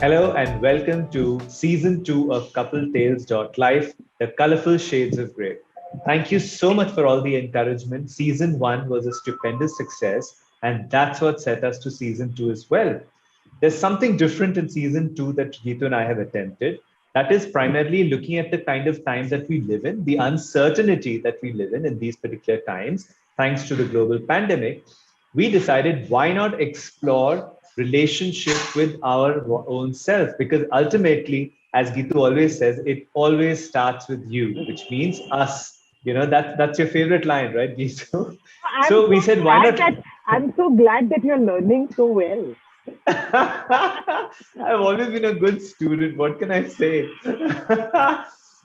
Hello and welcome to season 2 of Couple Tales Life, the colorful shades of grey. Thank you so much for all the encouragement. Season 1 was a stupendous success, and that's what set us to season 2 as well. There's something different in season 2 that Geetu and I have attempted. That is primarily looking at the kind of times that we live in, the uncertainty that we live in these particular times, thanks to the global pandemic. We decided why not explore relationship with our own self, because ultimately, as Gitu always says, it always starts with you, which means us. That's your favorite line, right, Gitu? I'm So so we said, why glad not? that I'm so glad that you're learning so well. I've always been a good student. What can I say?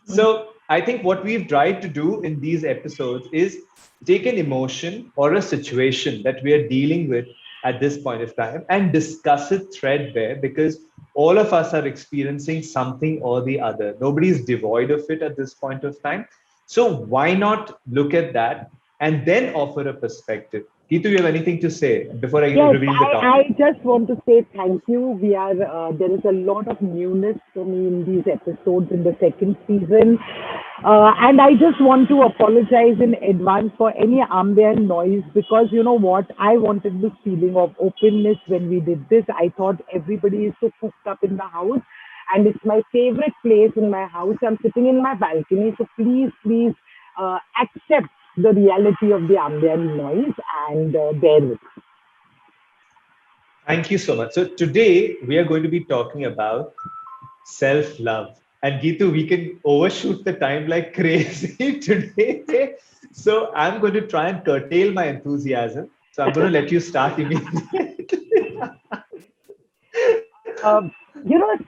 So I think what we've tried to do in these episodes is take an emotion or a situation that we are dealing with at this point of time and discuss it threadbare, because all of us are experiencing something or the other. Nobody is devoid of it at this point of time. So why not look at that and then offer a perspective? Ketu, you have anything to say before I Yes, reveal the I topic? just want to say thank you. We are there is a lot of newness for me in these episodes in the second season, and I just want to apologize in advance for any ambient noise because you know what, I wanted this feeling of openness when we did this. I thought everybody is so cooped up in the house, and it's my favorite place in my house. I'm sitting in my balcony, so please accept the reality of the ambient noise and bear with. Thank you so much. So today we are going to be talking about self-love. And Geetu, we can overshoot the time like crazy today. So I'm going to try and curtail my enthusiasm. So I'm going to let you start immediately. Um,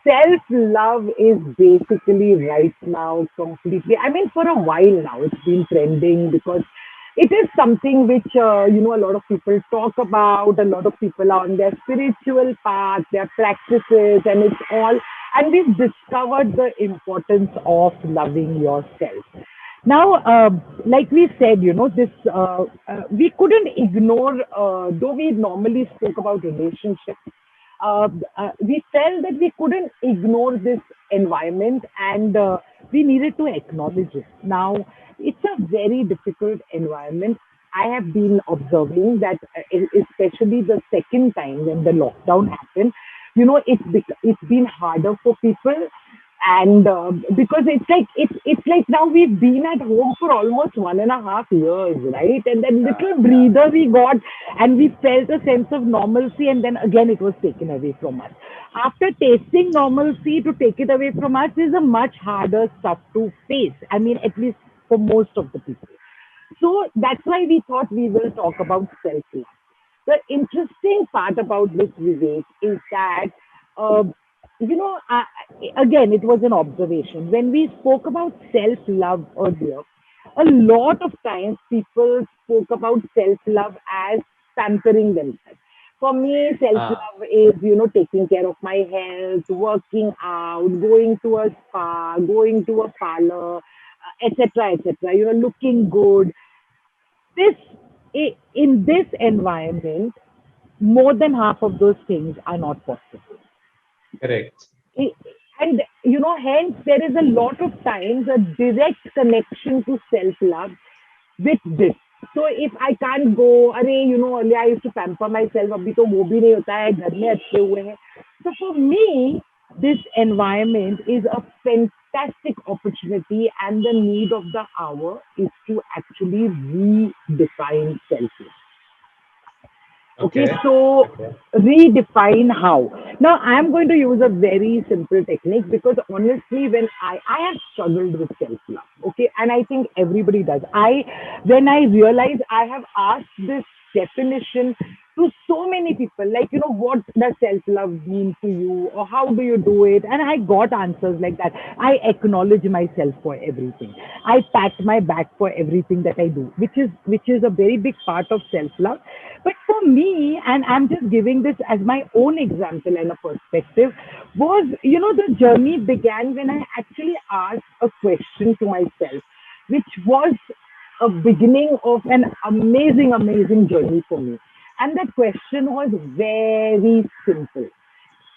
Self love is basically right now completely. I mean, for a while now, it's been trending because it is something which, a lot of people talk about. A lot of people are on their spiritual path, their practices, and it's all. And we've discovered the importance of loving yourself. Now, like we said, we couldn't ignore, though we normally spoke about relationships, uh, we felt that we couldn't ignore this environment and we needed to acknowledge it. Now, it's a very difficult environment. I have been observing that, especially the second time when the lockdown happened, it's been harder for people, and because it's like now we've been at home for almost 1.5 years, right? And that Yeah, little yeah. breather we got, and we felt a sense of normalcy, and then again it was taken away from us. After tasting normalcy, to take it away from us is a much harder stuff to face. I mean, at least for most of the people. So that's why we thought we will talk about self love. The interesting part about this, Vivek, is that, uh, again, it was an observation. When we spoke about self love earlier, a lot of times people spoke about self love as pampering themselves. For me, self Ah, love is, taking care of my health, working out, going to a spa, going to a parlor, etc., etc. Looking good. This in this environment, more than half of those things are not possible. correct. I- And hence there is a lot of times a direct connection to self love with this. So if I can't go, अरे earlier I used to pamper myself, अभी तो वो भी नहीं होता है, घर में अच्छे हुए हैं. So for me, this environment is a fantastic opportunity, and the need of the hour is to actually redefine self love. Okay, Okay. so Okay. redefine how. Now I am going to use a very simple technique because honestly, when I have struggled with self love, okay, and I think everybody does. When I realize I have asked this definition to so many people, like what does self love mean to you, or how do you do it, and I got answers like that. I acknowledge myself for everything. I pat my back for everything that I do, which is a very big part of self love. But for me, and I'm just giving this as my own example and a perspective, was, the journey began when I actually asked a question to myself, which was a beginning of an amazing journey for me. And that question was very simple.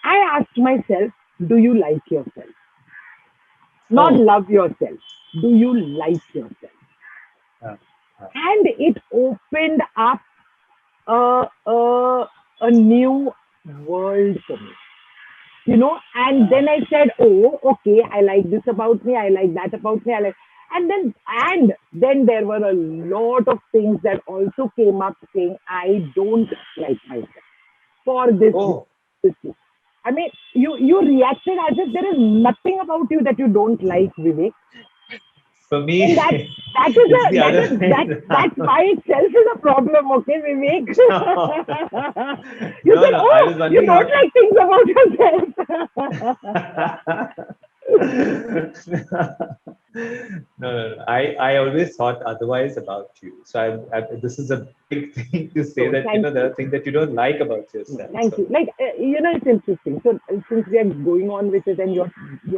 I asked myself, Do you like yourself? Not Oh, love yourself. Do you like yourself? uh, uh, And it opened up a new world for me, and then I said, oh, okay, I like this about me, I like that about me, I like, and then there were a lot of things that also came up saying I don't like myself for oh, this thing. I mean, you reacted as if there is nothing about you that you don't like, Vivek. for And me, that is it's the that other is way that around. by itself is a problem, okay, Vivek? No, You no, said, no. I oh, was you wondering don't how. like things about yourself. No, no, no. I always thought otherwise about you. So this is a big thing to say So that, thank there you. are things that you don't like about No, yourself. thank So, you. Like, it's interesting. So since we are going on with it and you're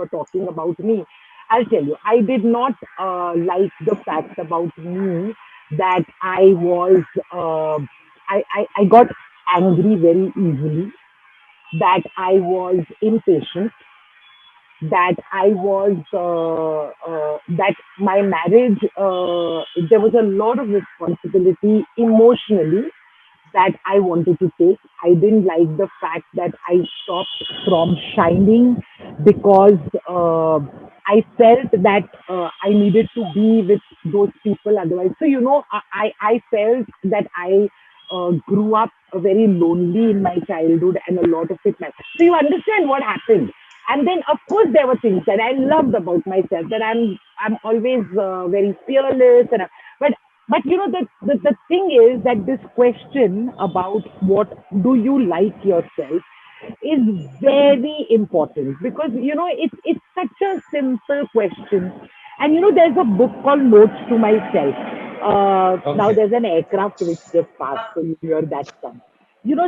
talking about me, I'll tell you, I did not like the fact about me that I was, I got angry very easily, that I was impatient, that I was, that my marriage, there was a lot of responsibility emotionally that I wanted to take. I didn't like the fact that I stopped from shining because I felt that I needed to be with those people otherwise. So, I felt that I grew up very lonely in my childhood and a lot of it. So, you understand what happened. And then, of course, there were things that I loved about myself, that I'm always very fearless, but the thing is that this question about what do you like yourself is very important, because it's such a simple question. And there's a book called Notes to Myself. Now okay. there's an aircraft which just passed, so you hear that sound.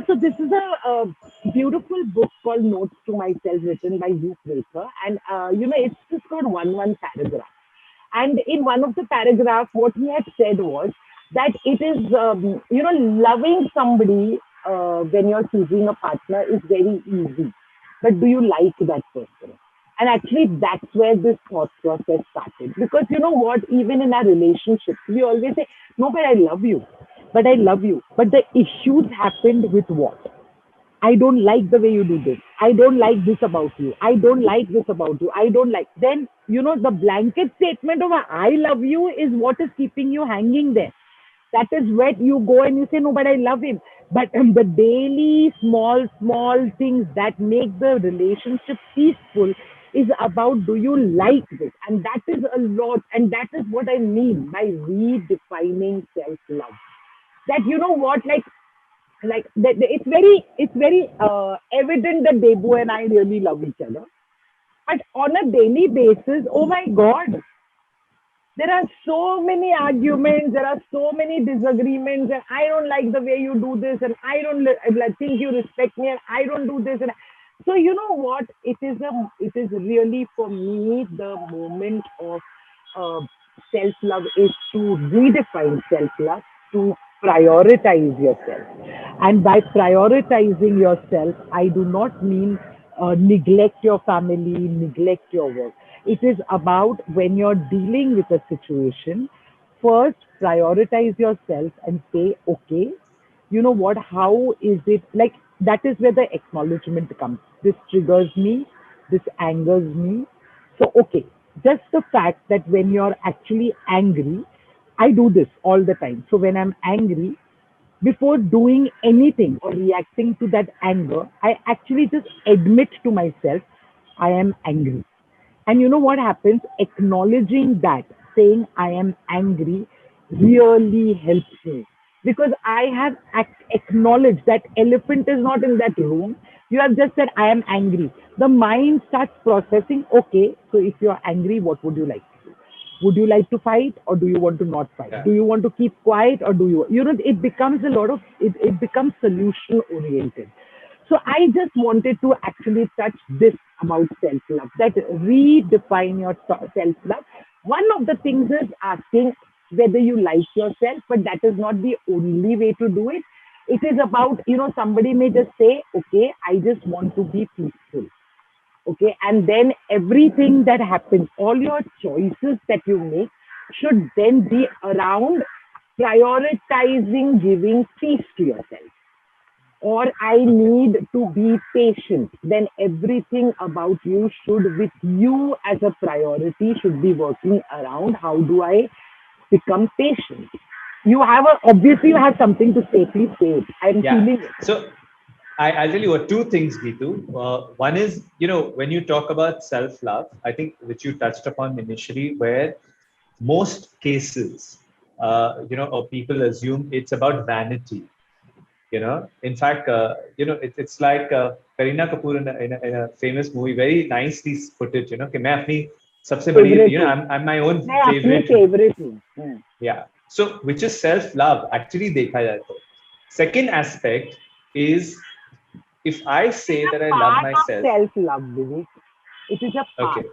So this is a beautiful book called Notes to Myself, written by Hugh Fraser, and it's just got one paragraph. And in one of the paragraphs, what he had said was that it is, loving somebody when you're choosing a partner is very easy. But do you like that person? And actually, that's where this thought process started. Because you know what? Even in our relationships, we always say, no, but I love you. But I love you. But the issues happened with what? I don't like the way you do this. I don't like this about you. I don't like this about you. I don't like. Then, the blanket statement of I love you is what is keeping you hanging there. That is where you go and you say, no, but I love him. But the daily small things that make the relationship peaceful is about, do you like this? And that is a lot. And that is what I mean by redefining self love. That, what, like it's very evident that Debu and I really love each other. But on a daily basis, oh my God, there are so many arguments, there are so many disagreements, and I don't like the way you do this, and I don't think you respect me, and I don't do this, and so you know what? It is really for me the moment of uh, self love is to redefine self love, to prioritize yourself, and by prioritizing yourself, I do not mean neglect your family, neglect your work. It is about when you're dealing with a situation, first prioritize yourself and say, okay, you know what, how is it like, that is where the acknowledgement comes. This triggers me, this angers me. So, okay, just the fact that when you're actually angry, I do this all the time. So, when I'm angry, before doing anything or reacting to that anger, I actually just admit to myself, I am angry. And you know what happens? Acknowledging that, saying I am angry, really helps me. Because I have acknowledged that elephant is not in that room. You have just said, I am angry. The mind starts processing, okay, so if you're angry, what would you like to do? Would you like to fight, or do you want to not fight? Yeah. Do you want to keep quiet, or do it becomes a lot of, it becomes solution oriented. So I just wanted to actually touch this about self-love, that redefine your self-love. One of the things is asking whether you like yourself, but that is not the only way to do it. It is about, somebody may just say, okay, I just want to be peaceful. Okay, and then everything that happens, all your choices that you make should then be around prioritizing giving peace to yourself, or I Okay. need to be patient. Then everything about you should, with you as a priority, should be working around how do I become patient. You have a, obviously you have something to say. Please say it. I'm Yeah. feeling it. So I'll tell you what two things, Geetu. One is, when you talk about self-love, I think which you touched upon initially, where most cases, or people assume it's about vanity. In fact, it's like Kareena Kapoor in a famous movie very nicely put it. कि मैं अपनी सबसे बड़ी, favourite हूँ, I'm my own मैं अपनी favorite. Favourite हूँ. Yeah. So, which is self-love, actually, dekha jaye to. Second aspect is if I It say is that I a love part of myself, self love, Vivek. It is a part. okay,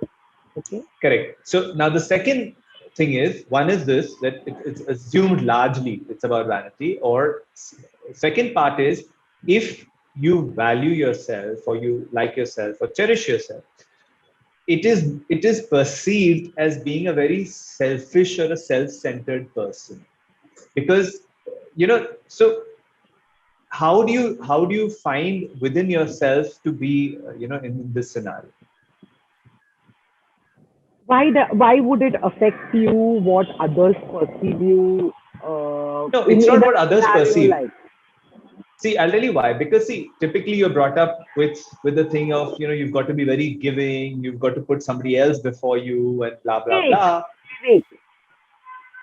Okay. correct. So now the second thing is one is this that it's assumed largely it's about vanity, or second part is if you value yourself or you like yourself or cherish yourself, it is perceived as being a very selfish or a self-centered person because so how do you find within yourself to be in this scenario? Why would it affect you what others perceive you No, it's in not a what others scenario perceive. like? See, I'll tell you why. Because see, typically you're brought up with the thing of you've got to be very giving, you've got to put somebody else before you, and blah blah Wait, blah. wait.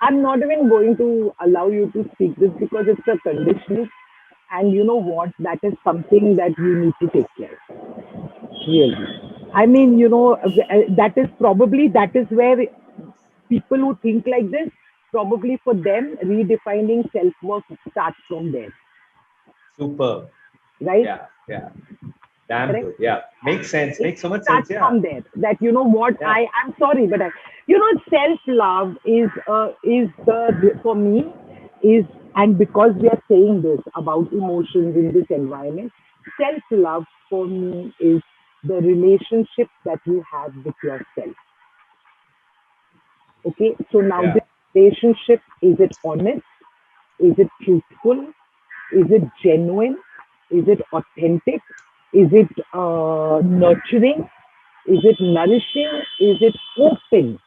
I'm not even going to allow you to speak this because it's a conditioning, and you know what? That is something that you need to take care of. Really. I mean, that is probably that is where people who think like this, probably for them, redefining self worth starts from there, Super. right? Yeah, yeah. Damn Correct? good. Yeah. Makes sense. It Makes so much sense. starts Yeah. from there. That you know what Yeah. I'm sorry, but self love is the for me is, and because we are saying this about emotions in this environment, self love for me is the relationship that you have with yourself. Okay, so now Yeah. this relationship, is it honest? Is it truthful? Is it genuine? Is it authentic? Is it nurturing? Is it nourishing? Is it open?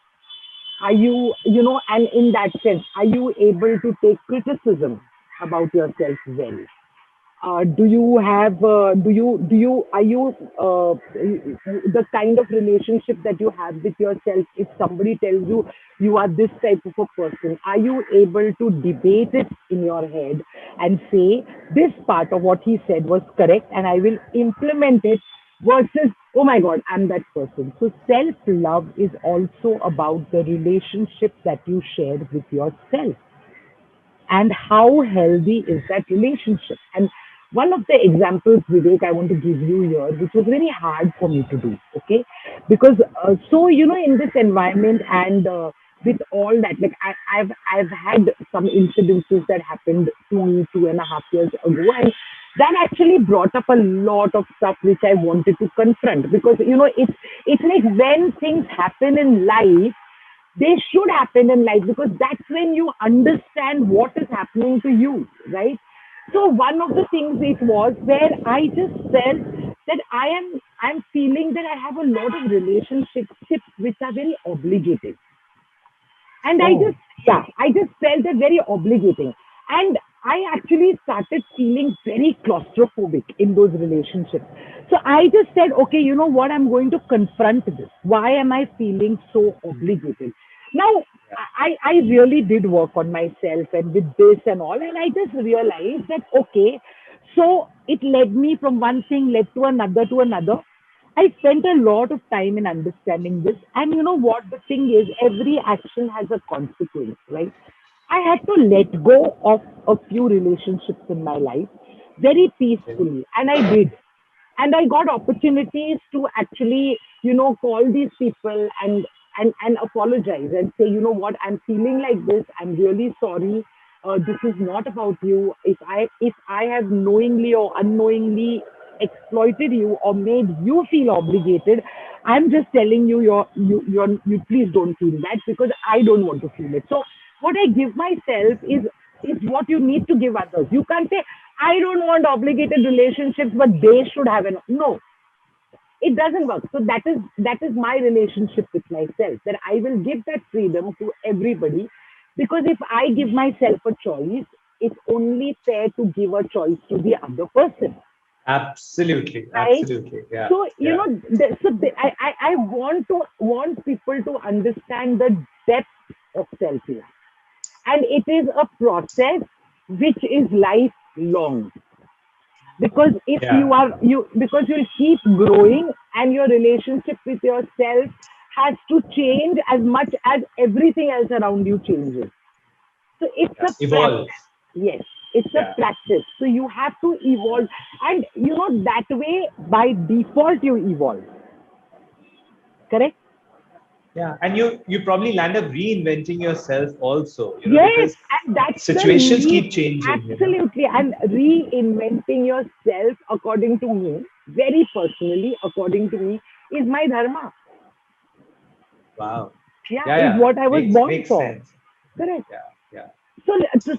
Are you, and in that sense, are you able to take criticism about yourself well? Are you, the kind of relationship that you have with yourself, if somebody tells you you are this type of a person, are you able to debate it in your head and say, this part of what he said was correct and I will implement it versus, oh my God, I'm that person. So self love is also about the relationship that you share with yourself, and how healthy is that relationship. And one of the examples, Vivek, I want to give you here, which was very hard for me to do, okay? Because, in this environment and with all that, like I've had some incidences that happened to me 2.5 years ago, and that actually brought up a lot of stuff which I wanted to confront, because, it's like when things happen in life, they should happen in life, because that's when you understand what is happening to you, right? So one of the things it was where I just felt that I'm feeling that I have a lot of relationships which are very obligated. And Oh, I just felt that very obligating. And I actually started feeling very claustrophobic in those relationships. So I just said, okay, you know what? I'm going to confront this. Why am I feeling so obligated? Now, yeah. I really did work on myself and with this and all. And I just realized that, okay, so it led me from one thing, led to another, to another. I spent a lot of time in understanding this. And you know what? The thing is, every action has a consequence, right? I had to let go of a few relationships in my life very Okay. peacefully. And I did. And I got opportunities to actually, call these people and apologize and say, you know what, I'm feeling like this. I'm really sorry. This is not about you. If I have knowingly or unknowingly exploited you or made you feel obligated, I'm just telling you, you please don't feel that, because I don't want to feel it. So what I give myself is what you need to give others. You can't say I don't want obligated relationships, but they should have an no. It doesn't work. So that is my relationship with myself, that I will give that freedom to everybody, because if I give myself a choice, it's only fair to give a choice to the other person, Absolutely, right? absolutely. Yeah, So yeah, I want people to understand the depth of self love, and it is a process which is lifelong, because if yeah. because you'll keep growing, and your relationship with yourself has to change as much as everything else around you changes. So it's Yeah. a Evolve. practice. Yes, it's a Yeah, practice. So you have to evolve, and that way by default you evolve. Correct? yeah. And you probably land up reinventing yourself also, Yes, because and that's the situations least, keep changing. absolutely. And reinventing yourself, according to me, very personally, according to me, is my dharma. Wow. Yeah, Yeah, is yeah. what I was born Makes for. sense. Correct. Yeah, yeah. So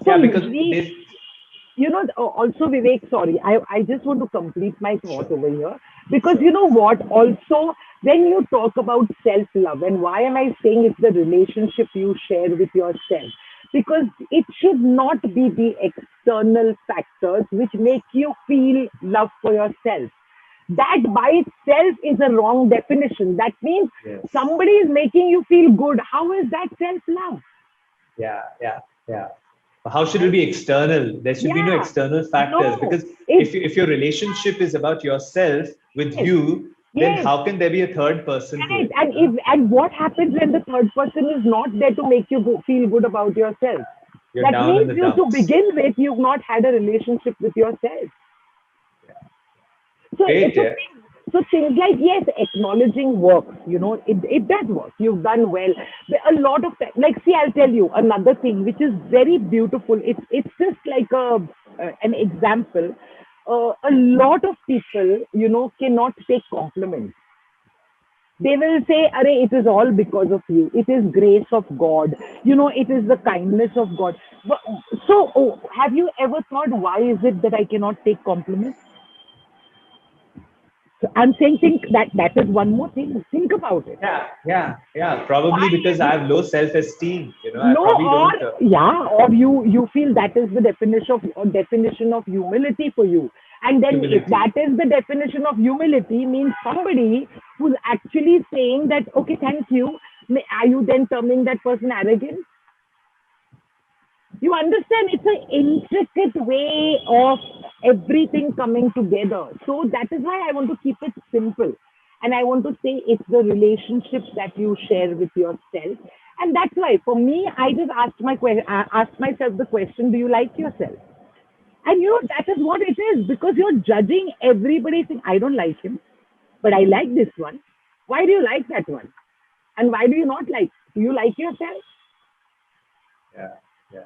Yeah, because we, there's also Vivek, sorry, I just want to complete my thought sure, over here, because sure. you know what, also, when you talk about self love, and why am I saying it's the relationship you share with yourself, because it should not be the external factors which make you feel love for yourself. That by itself is a wrong definition. That means Yes. somebody is making you feel good. How is that self love? Yeah, yeah, yeah. How should it Right? be external? There should be no Yeah. external factors, No. because It's if your relationship is about yourself with yes. you, then Yes. how can there be a third person to Correct. it? And what happens when the third person is not there to make you feel good about yourself? You're That down in means the you, to dumps. begin with, you've not had a relationship with yourself. So, Great, so yeah. things, so things like, yes, acknowledging works. It does work. You've done well. But a lot of time, like, see, I'll tell you another thing which is very beautiful. It's just like an example. A lot of people, cannot take compliments. They will say, Arey, it is all because of you. It is grace of God. It is the kindness of God. So, have you ever thought, why is it that I cannot take compliments? So I'm saying, think that is one more thing. Think about it. Yeah, yeah, yeah. Probably Why because is I it? have low self-esteem. I No, probably or don't. yeah, or you feel that is the definition of humility for you. And then if Humility. that is the definition of humility, means somebody who's actually saying that, okay, thank you, are you then terming that person arrogant? You understand, it's an intricate way of everything coming together. So that is why I want to keep it simple. And I want to say it's the relationships that you share with yourself. And that's why, for me, I just asked myself the question, do you like yourself? And that is what it is, because you're judging everybody saying, I don't like him, but I like this one. Why do you like that one? And why do you not like? Do you like yourself? Yeah, yeah.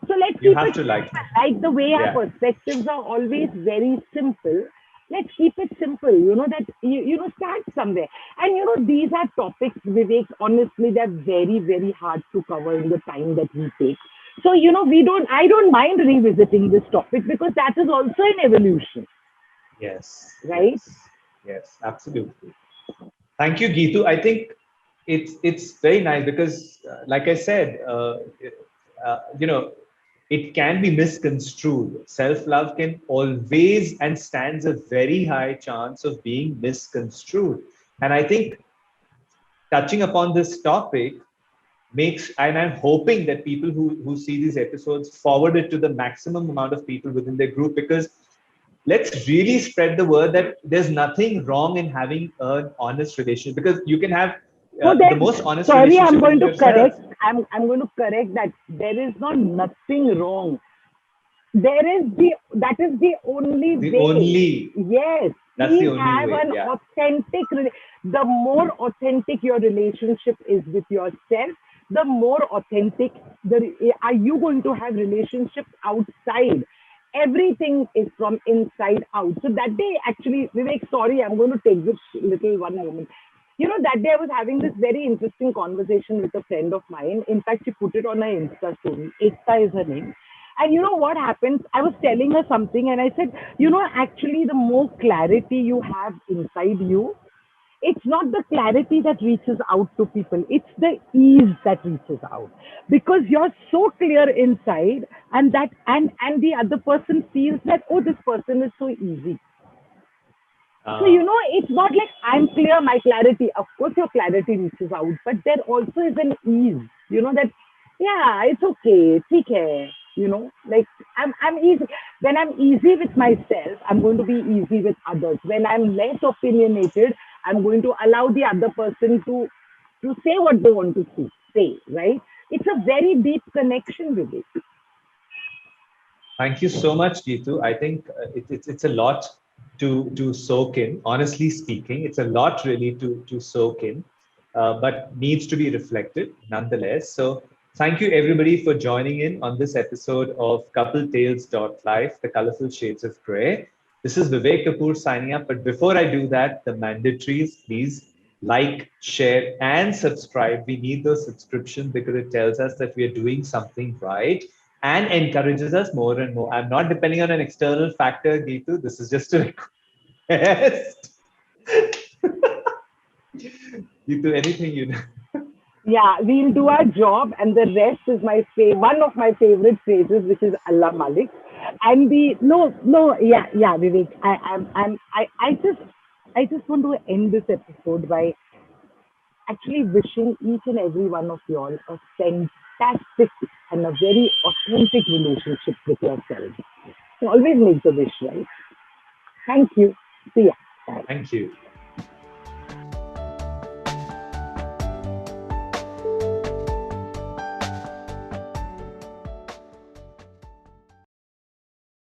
So let's You keep have it to like. simple. Like the way our Yeah. perspectives are always very simple. Let's keep it simple. That start somewhere. And these are topics, Vivek. Honestly, they're very, very hard to cover in the time that we take. So we don't. I don't mind revisiting this topic, because that is also an evolution, Yes, right? yes, yes. Absolutely. Thank you, Geetu. I think it's very nice because, like I said, it can be misconstrued. Self-love can always and stands a very high chance of being misconstrued. And I think touching upon this topic makes, and I'm hoping that people who see these episodes forward it to the maximum amount of people within their group, because let's really spread the word that there's nothing wrong in having an honest relationship, because you can have So the then, most honest sorry, I'm relationship going with to yourself. correct. I'm going to correct that. There is not nothing wrong. That is the only The way. only Yes, That's the please only have way. an Yeah. authentic. The more authentic your relationship is with yourself, the more authentic are you going to have relationships outside. everything is from inside out. So that day, actually, Vivek, sorry, I'm going to take this little one moment. You know, that day I was having this very interesting conversation with a friend of mine. In fact, she put it on her Insta story. Ekta is her name. And you know what happens? I was telling her something and I said, you know, actually, the more clarity you have inside you, it's not the clarity that reaches out to people, it's the ease that reaches out, because you're so clear inside, and that and the other person feels that, oh, this person is so easy. So you Uh, know, it's not like I'm clear, my clarity, of course your clarity reaches out, but there also is an ease, you know, that yeah, it's okay, theek hai, you know, like I'm easy. When I'm easy with myself, I'm going to be easy with others. When I'm less opinionated, I'm going to allow the other person to say what they want to say, right? It's a very deep connection with it. Thank you so much, Geetu. I think it's a lot to soak in. Honestly speaking, it's a lot really to soak in, but needs to be reflected nonetheless. So thank you everybody for joining in on this episode of Couple Tales Life, the colorful shades of gray. This is Vivek Kapoor signing up. But before I do that, the mandatories, please like, share, and subscribe. We need those subscriptions because it tells us that we are doing something right and encourages us more and more. I'm not depending on an external factor, Geetu. This is just a request. Geetu, anything you know. Yeah, we'll do our job, and the rest is one of my favorite phrases, which is Allah Malik. And the no, yeah, Vivek. I just want to end this episode by actually wishing each and every one of you all a fantastic and a very authentic relationship with yourself. So always make the wish, right? Thank you. See ya. Bye. Thank you.